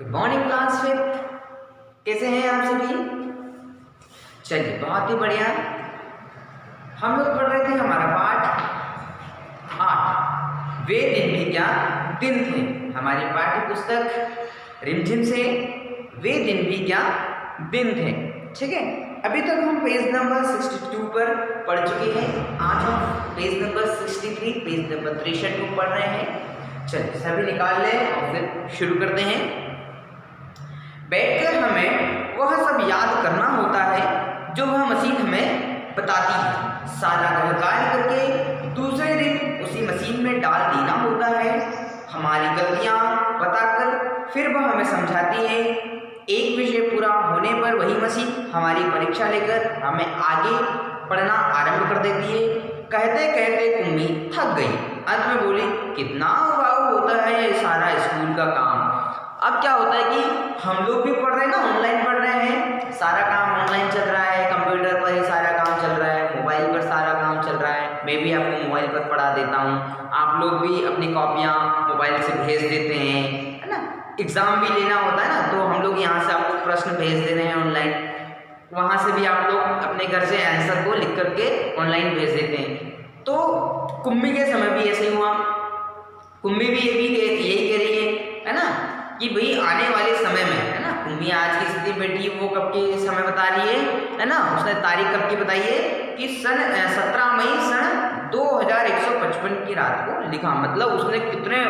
Good morning class fifth. कैसे हैं आप सभी? चलिए बहुत ही बढ़िया। हम लोग पढ़ रहे थे हमारा पाठ 8 वे दिन भी क्या दिन थे। हमारी पाठ्य पुस्तक रिमझिम से वे दिन भी क्या दिन थे। ठीक है, अभी तक हम पेज नंबर 62 पर पढ़ चुके हैं। आज हम पेज नंबर 63 पेज नंबर 63 को पढ़ रहे हैं। चलिए सभी निकाल लें और फिर शुरू करते हैं। बैठकर हमें वह सब याद करना होता है जो वह मशीन हमें बताती है। सारा घर कार्य करके दूसरे दिन उसी मशीन में डाल देना होता है। हमारी गलतियां बताकर फिर वह हमें समझाती है। एक विषय पूरा होने पर वही मशीन हमारी परीक्षा लेकर हमें आगे पढ़ना आरंभ कर देती है। कहते कहते कुम्मी थक गई, अंत में बोली, कितना उबाऊ होता है ये सारा स्कूल का काम। अब क्या होता है कि हम लोग भी पढ़ रहे हैं ना, ऑनलाइन पढ़ रहे हैं, सारा काम ऑनलाइन चल रहा है, कंप्यूटर पर ही सारा काम चल रहा है, मोबाइल पर सारा काम चल रहा है। मैं भी आपको मोबाइल पर पढ़ा देता हूँ, आप लोग भी अपनी कॉपियाँ मोबाइल से भेज देते हैं, है ना। एग्ज़ाम भी लेना होता है ना, तो हम लोग यहाँ से आपको प्रश्न भेज दे रहे हैं ऑनलाइन, वहाँ से भी आप लोग अपने घर से आंसर को लिख करके ऑनलाइन भेज देते हैं। तो कुम्मी के समय भी ऐसे ही हुआ। कुम्मी भी यही कह रही है ना, कि भाई आने वाले समय में, है ना, कुम्मी आज की स्थिति बैठी वो कब के समय बता रही है ना। उसने तारीख कब की बताई है कि सन 17 मई सन 2155 की रात को लिखा। मतलब उसने कितने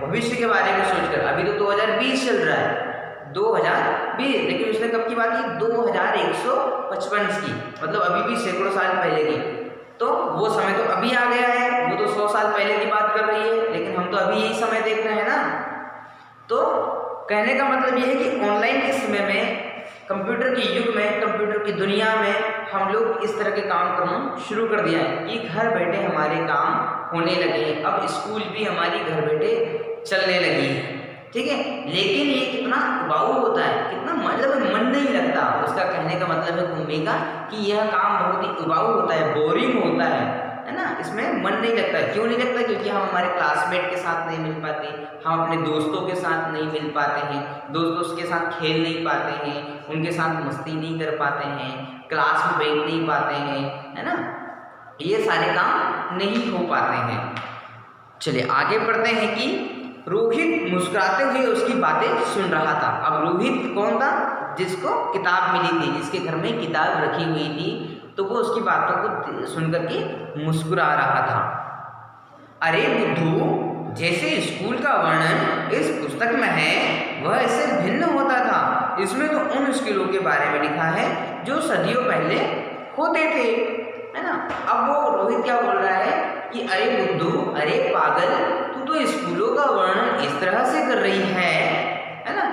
भविष्य के बारे में सोचकर, अभी तो 2020 चल रहा है, 2020, लेकिन उसने कब की बात की, 2155 की, मतलब अभी भी सैकड़ों साल पहले की। तो वो समय तो अभी आ गया है, वो तो 100 साल पहले की बात कर रही है, लेकिन हम तो अभी यही समय देख रहे हैं ना। तो कहने का मतलब ये है कि ऑनलाइन के समय में, कंप्यूटर के युग में, कंप्यूटर की दुनिया में हम लोग इस तरह के काम करना शुरू कर दिया है कि घर बैठे हमारे काम होने लगे हैं। अब स्कूल भी हमारी घर बैठे चलने लगी है, ठीक है। लेकिन ये कितना उबाऊ होता है, कितना मतलब मन नहीं लगता। उसका कहने का मतलब है कुम्मी का कि यह काम बहुत ही उबाऊ होता है, बोरिंग होता है ना। इसमें मन नहीं लगता। क्यों नहीं लगता? क्योंकि हम हमारे क्लासमेट के साथ नहीं मिल पाते, हम अपने दोस्तों के साथ नहीं मिल पाते हैं, दोस्तों के साथ खेल नहीं पाते हैं, उनके साथ मस्ती नहीं कर पाते हैं, क्लास में बैठ नहीं पाते हैं, है ना। ये सारे काम नहीं हो पाते हैं। चलिए आगे बढ़ते हैं कि रोहित मुस्कुराते हुए उसकी बातें सुन रहा था। अब रोहित कौन था? जिसको किताब मिली थी, जिसके घर में किताब रखी हुई थी, तो वो उसकी बातों को सुन करके मुस्कुरा रहा था। अरे बुद्धू, जैसे स्कूल का वर्णन इस पुस्तक में है वह इससे भिन्न होता था। इसमें तो उन स्कूलों के बारे में लिखा है जो सदियों पहले होते थे, है ना। अब वो रोहित क्या बोल रहा है कि अरे बुद्धू, अरे पागल, तू तो स्कूलों का वर्णन इस तरह से कर रही है ना,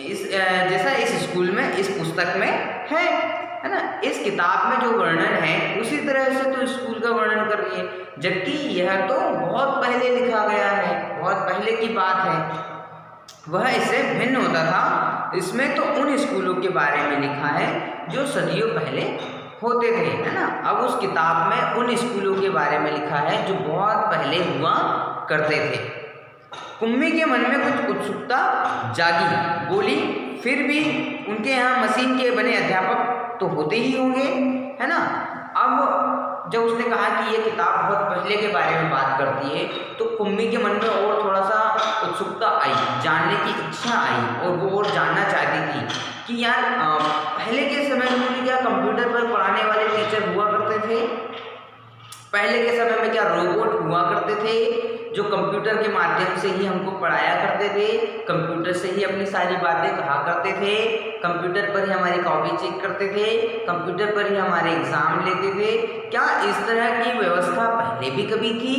इस जैसा इस स्कूल में, इस पुस्तक में है ना। इस किताब में जो वर्णन है उसी तरह से तो स्कूल का वर्णन कर रही है, जबकि यह तो बहुत पहले लिखा गया है, बहुत पहले की बात है, वह इससे भिन्न होता था। इसमें तो उन स्कूलों के बारे में लिखा है जो सदियों पहले होते थे, है ना। अब उस किताब में उन स्कूलों के बारे में लिखा है जो बहुत पहले हुआ करते थे। कुम्मी के मन में कुछ उत्सुकता जागी, बोली, फिर भी उनके यहाँ मशीन के बने अध्यापक तो होते ही होंगे, है ना। अब जब उसने कहा कि ये किताब बहुत पहले के बारे में बात करती है, तो कुम्मी के मन में और थोड़ा सा उत्सुकता आई, जानने की इच्छा आई, और वो और जानना चाहती थी कि यार पहले के समय में क्या कंप्यूटर पर पढ़ाने वाले टीचर हुआ करते थे? पहले के समय में क्या रोबोट हुआ करते थे जो कंप्यूटर के माध्यम से ही हमको पढ़ाया करते थे, कंप्यूटर से ही अपनी सारी बातें कहा करते थे, कंप्यूटर पर ही हमारी कॉपी चेक करते थे, कंप्यूटर पर ही हमारे एग्ज़ाम लेते थे? क्या इस तरह की व्यवस्था पहले भी कभी थी?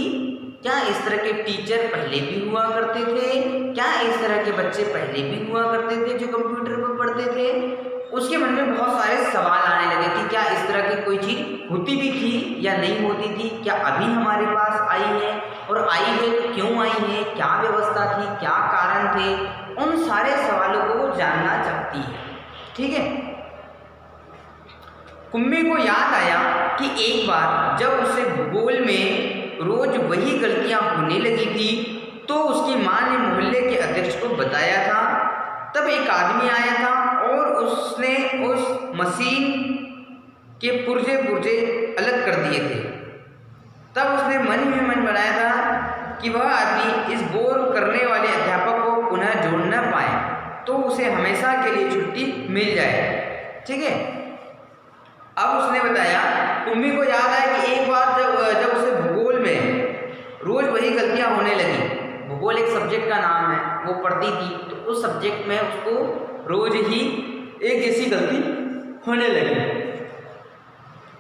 क्या इस तरह के टीचर पहले भी हुआ करते थे? क्या इस तरह के बच्चे पहले भी हुआ करते थे जो कंप्यूटर पर पढ़ते थे? उसके मन में बहुत सारे सवाल आने लगे कि क्या इस तरह की कोई चीज़ होती भी थी या नहीं होती थी? क्या अभी हमारे पास आई है, और आई है तो क्यों आई है? क्या व्यवस्था थी, क्या कारण थे? उन सारे सवालों को वो जानना चाहती है, ठीक है। कुम्मी को याद आया कि एक बार जब उसे भूगोल में रोज वही गलतियां होने लगी थी, तो उसकी माँ ने मोहल्ले के अध्यक्ष को बताया था एक आदमी आया था और उसने उस मशीन के पुर्जे पुर्जे अलग कर दिए थे। तब उसने मन ही में मन बनाया था कि वह आदमी इस बोर करने वाले अध्यापक को पुनः जोड़ न पाए तो उसे हमेशा के लिए छुट्टी मिल जाए। ठीक है। अब उसने बताया, कुम्मी को याद आया कि एक बार जब उसे भूगोल में रोज वही गलतियां होने लगी। भूगोल एक सब्जेक्ट का नाम है, वो पढ़ती थी तो उस सब्जेक्ट में उसको रोज ही एक जैसी गलती होने लगी।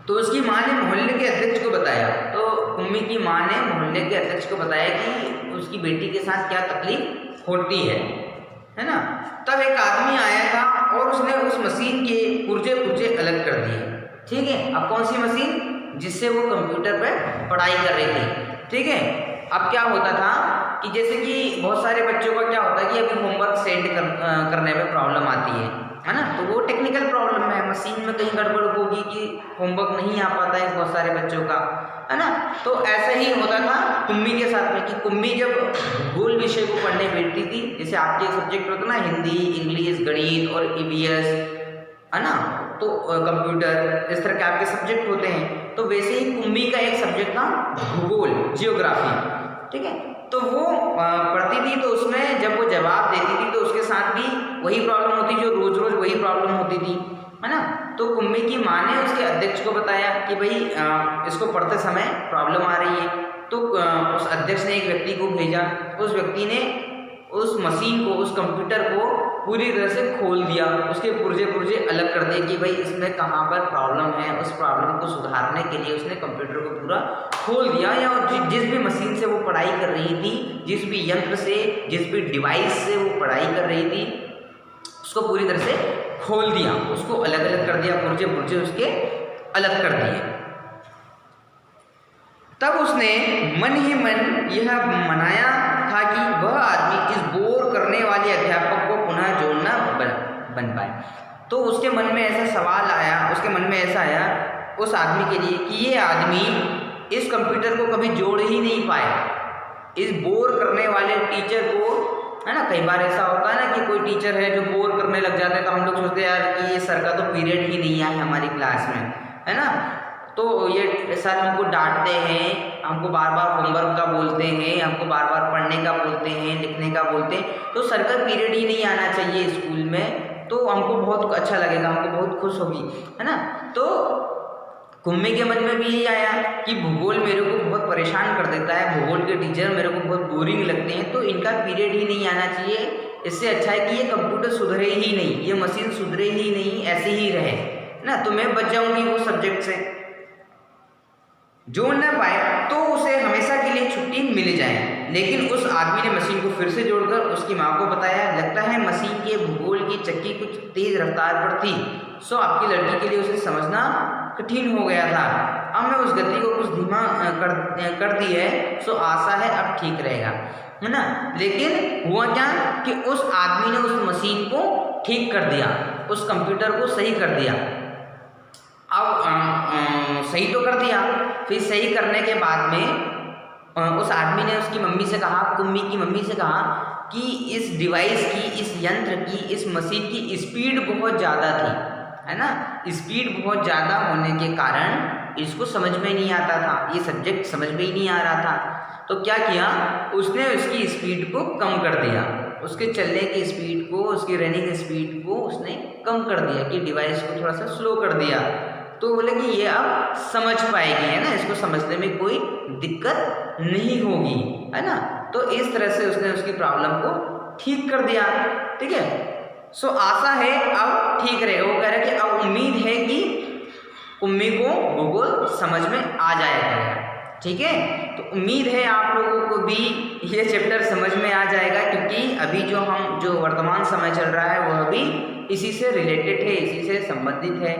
तो उसकी माँ ने मोहल्ले के अध्यक्ष को बताया। तो कुम्मी की माँ ने मोहल्ले के अध्यक्ष को बताया कि उसकी बेटी के साथ क्या तकलीफ होती है ना। तब एक आदमी आया था और उसने उस मशीन के पुर्जे पुर्जे अलग कर दिए। ठीक है। अब कौन सी मशीन? जिससे वो कंप्यूटर पर पढ़ाई कर रही थी। ठीक है। अब क्या होता था कि जैसे कि बहुत सारे बच्चों का क्या होता है कि अभी होमवर्क सेंड करने में प्रॉब्लम आती है ना। तो वो टेक्निकल प्रॉब्लम है, मशीन में कहीं गड़बड़ होगी कि होमवर्क नहीं आ पाता है बहुत सारे बच्चों का, है ना। तो ऐसा ही होता था कुम्मी के साथ में कि कुम्मी जब भूगोल विषय को पढ़ने बैठती थी, जैसे आपके सब्जेक्ट होता ना हिंदी, इंग्लिश, गणित और ईवीएस, है ना, तो कंप्यूटर, इस तरह के आपके सब्जेक्ट होते हैं। तो वैसे ही कुम्मी का एक सब्जेक्ट था भूगोल, जियोग्राफी। ठीक है। तो वो पढ़ती थी तो उसमें जब वो जवाब देती थी तो उसके साथ भी वही प्रॉब्लम होती जो रोज रोज वही प्रॉब्लम होती थी, है ना। तो कुम्मी की माँ ने उसके अध्यक्ष को बताया कि भाई इसको पढ़ते समय प्रॉब्लम आ रही है। तो उस अध्यक्ष ने एक व्यक्ति को भेजा। उस व्यक्ति ने उस मशीन को, उस कंप्यूटर को पूरी तरह से खोल दिया, उसके पुर्जे पुर्जे अलग कर दिए कि भाई इसमें कहाँ पर प्रॉब्लम है। उस प्रॉब्लम को सुधारने के लिए उसने कंप्यूटर को पूरा खोल दिया, या जिस भी मशीन से वो पढ़ाई कर रही थी, जिस भी यंत्र से, जिस भी डिवाइस से वो पढ़ाई कर रही थी, उसको पूरी तरह से खोल दिया, उसको अलग अलग कर दिया, पुर्जे पुर्जे उसके अलग कर दिए। तब उसने मन ही मन यह मनाया था कि वह आदमी इस बोर करने वाले अध्यापक को पुनः जोड़ना बन पाए। तो उसके मन में ऐसा सवाल आया, उसके मन में ऐसा आया उस आदमी के लिए कि ये आदमी इस कंप्यूटर को कभी जोड़ ही नहीं पाए, इस बोर करने वाले टीचर को, है ना। कई बार ऐसा होता है ना कि कोई टीचर है जो बोर करने लग जाता है तो हम लोग सोचते हैं यार कि ये सर का तो पीरियड ही नहीं आया हमारी क्लास में, है ना। तो ये सर हमको डांटते हैं, हमको बार बार होमवर्क का बोलते हैं, हमको बार बार पढ़ने का बोलते हैं, लिखने का बोलते हैं, तो सर का पीरियड ही नहीं आना चाहिए स्कूल में, तो हमको बहुत अच्छा लगेगा, हमको बहुत खुश होगी, है ना। तो कुम्मी के मन में भी यही आया कि भूगोल मेरे को बहुत परेशान कर देता है, भूगोल के टीचर मेरे को बहुत बोरिंग लगते हैं, तो इनका पीरियड ही नहीं आना चाहिए। इससे अच्छा है कि ये कंप्यूटर सुधरे ही नहीं, ये मशीन सुधरे ही नहीं, ऐसे ही रहे ना, तो मैं बच जाऊंगी वो सब्जेक्ट से। जोड़ न पाए तो उसे हमेशा के लिए छुट्टी मिल जाए। लेकिन उस आदमी ने मशीन को फिर से जोड़कर उसकी माँ को बताया, लगता है मशीन के भूगोल की चक्की कुछ तेज रफ्तार पर थी, सो आपकी लड़की के लिए उसे समझना कठिन हो गया था। अब मैं उस गति को कुछ धीमा कर दी है, सो आशा है अब ठीक रहेगा, है ना। लेकिन हुआ क्या कि उस आदमी ने उस मशीन को ठीक कर दिया, उस कंप्यूटर को सही कर दिया। अब सही तो कर दिया, फिर सही करने के बाद में उस आदमी ने उसकी मम्मी से कहा, कुम्मी की मम्मी से कहा कि इस डिवाइस की, इस यंत्र की, इस मशीन की स्पीड बहुत ज़्यादा थी, है ना। स्पीड बहुत ज़्यादा होने के कारण इसको समझ में नहीं आता था, ये सब्जेक्ट समझ में ही नहीं आ रहा था। तो क्या किया उसने, उसकी स्पीड को कम कर दिया, उसके चलने की स्पीड को, उसकी रनिंग स्पीड को उसने कम कर दिया, कि डिवाइस को थोड़ा सा स्लो कर दिया। तो बोले कि ये अब समझ पाएगी, है ना, इसको समझने में कोई दिक्कत नहीं होगी, है ना। तो इस तरह से उसने उसकी प्रॉब्लम को ठीक कर दिया। ठीक है। सो आशा है अब ठीक रहेगा। वो कह रहा है कि अब उम्मीद है कि कुम्मी को भूगोल समझ में आ जाया करेगा। ठीक है। तो उम्मीद है आप लोगों को भी ये चैप्टर समझ में आ जाएगा, क्योंकि अभी जो वर्तमान समय चल रहा है वह भी इसी से रिलेटेड है, इसी से संबंधित है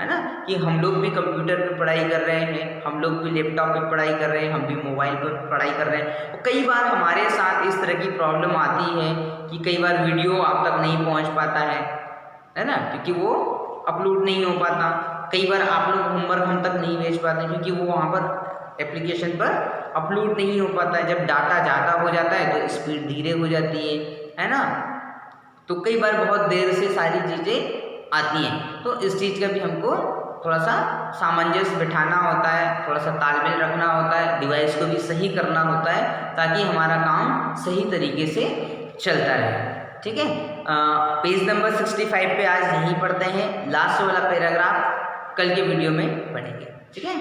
ना। कि हम लोग भी कंप्यूटर पे पढ़ाई कर रहे हैं, हम लोग भी लैपटॉप पे पढ़ाई कर रहे हैं, हम भी मोबाइल पर पढ़ाई कर रहे हैं। और कई बार हमारे साथ इस तरह की प्रॉब्लम आती है कि कई बार वीडियो आप तक नहीं पहुंच पाता है ना, क्योंकि वो अपलोड नहीं हो पाता। कई बार आप लोग होमवर्क हम तक नहीं भेज पाते क्योंकि वो वहाँ पर एप्लीकेशन पर अपलोड नहीं हो पाता है। जब डाटा ज़्यादा हो जाता है तो स्पीड धीरे हो जाती है ना। तो कई बार बहुत देर से सारी चीज़ें आती हैं, तो इस चीज़ का भी हमको थोड़ा सा सामंजस्य बिठाना होता है, थोड़ा सा तालमेल रखना होता है, डिवाइस को भी सही करना होता है ताकि हमारा काम सही तरीके से चलता रहे। ठीक है, पेज नंबर 65 पे आज यहीं पढ़ते हैं, लास्ट वाला पैराग्राफ कल के वीडियो में पढ़ेंगे। ठीक है,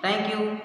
थैंक यू।